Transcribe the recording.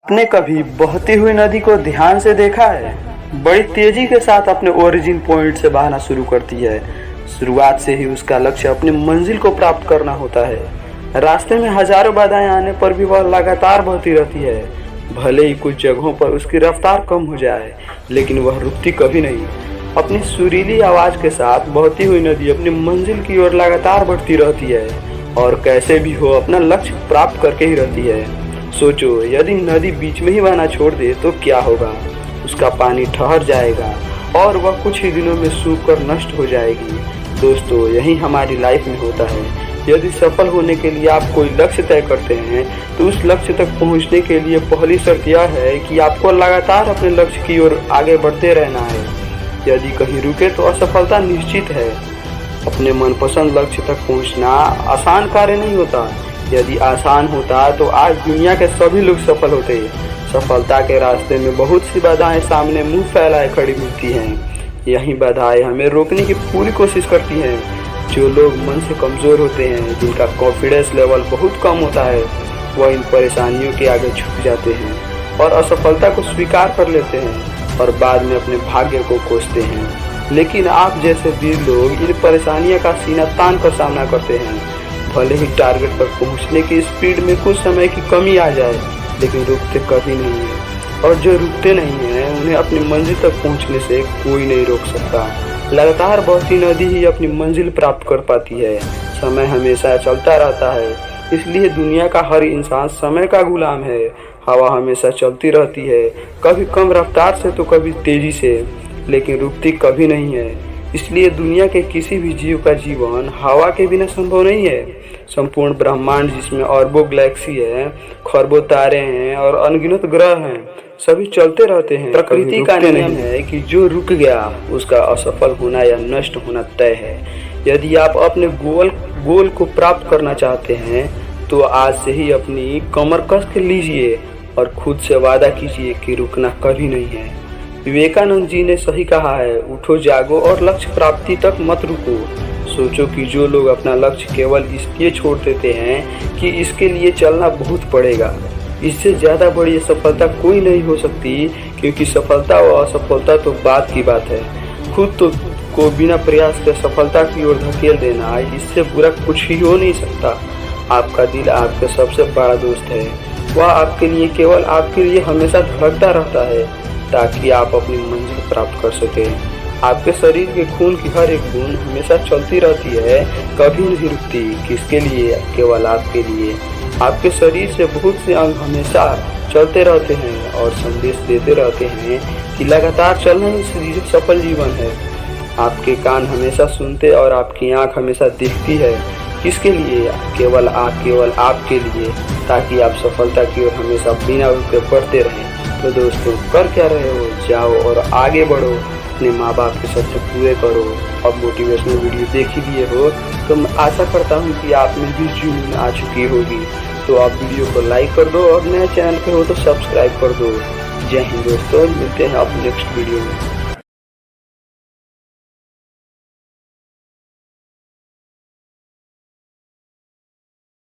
आपने कभी बहती हुई नदी को ध्यान से देखा है? बड़ी तेजी के साथ अपने ओरिजिन पॉइंट से बहना शुरू करती है। शुरुआत से ही उसका लक्ष्य अपनी मंजिल को प्राप्त करना होता है। रास्ते में हजारों बाधाएं आने पर भी वह लगातार बहती रहती है। भले ही कुछ जगहों पर उसकी रफ्तार कम हो जाए, लेकिन वह रुकती कभी नहीं। अपनी सुरीली आवाज के साथ बहती हुई नदी अपनी मंजिल की ओर लगातार बढ़ती रहती है और कैसे भी हो अपना लक्ष्य प्राप्त करके ही रहती है। सोचो, यदि नदी बीच में ही बहना छोड़ दे तो क्या होगा? उसका पानी ठहर जाएगा और वह कुछ ही दिनों में सूख कर नष्ट हो जाएगी। दोस्तों, यही हमारी लाइफ में होता है। यदि सफल होने के लिए आप कोई लक्ष्य तय करते हैं तो उस लक्ष्य तक पहुंचने के लिए पहली शर्त यह है कि आपको लगातार अपने लक्ष्य की ओर आगे बढ़ते रहना है। यदि कहीं रुके तो असफलता निश्चित है। अपने मनपसंद लक्ष्य तक पहुंचना आसान कार्य नहीं होता। यदि आसान होता तो आज दुनिया के सभी लोग सफल होते। सफलता के रास्ते में बहुत सी बाधाएं सामने मुंह फैलाए खड़ी मिलती हैं। यही बाधाएं हमें रोकने की पूरी कोशिश करती हैं। जो लोग मन से कमजोर होते हैं, जिनका कॉन्फिडेंस लेवल बहुत कम होता है, वह इन परेशानियों के आगे झुक जाते हैं और असफलता को स्वीकार कर लेते हैं और बाद में अपने भाग्य को कोसते हैं। लेकिन आप जैसे वीर लोग इन परेशानियों का सीना तान कर सामना करते हैं। भले ही टारगेट पर पहुंचने की स्पीड में कुछ समय की कमी आ जाए, लेकिन रुकते कभी नहीं है। और जो रुकते नहीं हैं, उन्हें अपनी मंजिल तक पहुंचने से कोई नहीं रोक सकता। लगातार बहती नदी ही अपनी मंजिल प्राप्त कर पाती है। समय हमेशा चलता रहता है, इसलिए दुनिया का हर इंसान समय का गुलाम है। हवा हमेशा चलती रहती है, कभी कम रफ्तार से तो कभी तेजी से, लेकिन रुकती कभी नहीं है। इसलिए दुनिया के किसी भी जीव का जीवन हवा के बिना संभव नहीं है। संपूर्ण ब्रह्मांड, जिसमें अरबों गैलेक्सी है, खरबों तारे हैं और अनगिनत ग्रह हैं, सभी चलते रहते हैं। प्रकृति का नियम है कि जो रुक गया उसका असफल होना या नष्ट होना तय है। यदि आप अपने गोल को प्राप्त करना चाहते हैं तो आज से ही अपनी कमर कस के लीजिए और खुद से वादा कीजिए कि रुकना कभी नहीं है। विवेकानंद जी ने सही कहा है, उठो जागो और लक्ष्य प्राप्ति तक मत रुको। सोचो कि जो लोग अपना लक्ष्य केवल इसलिए छोड़ देते हैं कि इसके लिए चलना बहुत पड़ेगा, इससे ज़्यादा बड़ी सफलता कोई नहीं हो सकती। क्योंकि सफलता और असफलता तो बात की बात है। खुद तो को बिना प्रयास के सफलता की ओर धकेल देना, इससे बुरा कुछ ही हो नहीं सकता। आपका दिल आपका सबसे बड़ा दोस्त है। वह आपके लिए केवल आपके लिए हमेशा धड़कता रहता है ताकि आप अपनी मंजिल प्राप्त कर सकें। आपके शरीर के खून की हर एक बूंद हमेशा चलती रहती है, कभी नहीं रुकती। किसके लिए? केवल आपके लिए। आपके शरीर से बहुत से अंग हमेशा चलते रहते हैं और संदेश देते रहते हैं कि लगातार चलना ही सफल जीवन है। आपके कान हमेशा सुनते और आपकी आंख हमेशा देखती है। किसके लिए? केवल आपके लिए, ताकि आप सफलता की ओर हमेशा बिना रुके बढ़ते रहें। तो दोस्तों, कर क्या रहे हो? जाओ और आगे बढ़ो, अपने माँ बाप के सपने पूरे करो। अब मोटिवेशनल वीडियो देख ही लिए हो तो मैं आशा करता हूँ कि आप में भी जुनून आ चुकी होगी। तो आप वीडियो को लाइक कर दो और नए चैनल पे हो तो सब्सक्राइब कर दो। जय हिंद दोस्तों, मिलते हैं अब नेक्स्ट वीडियो में।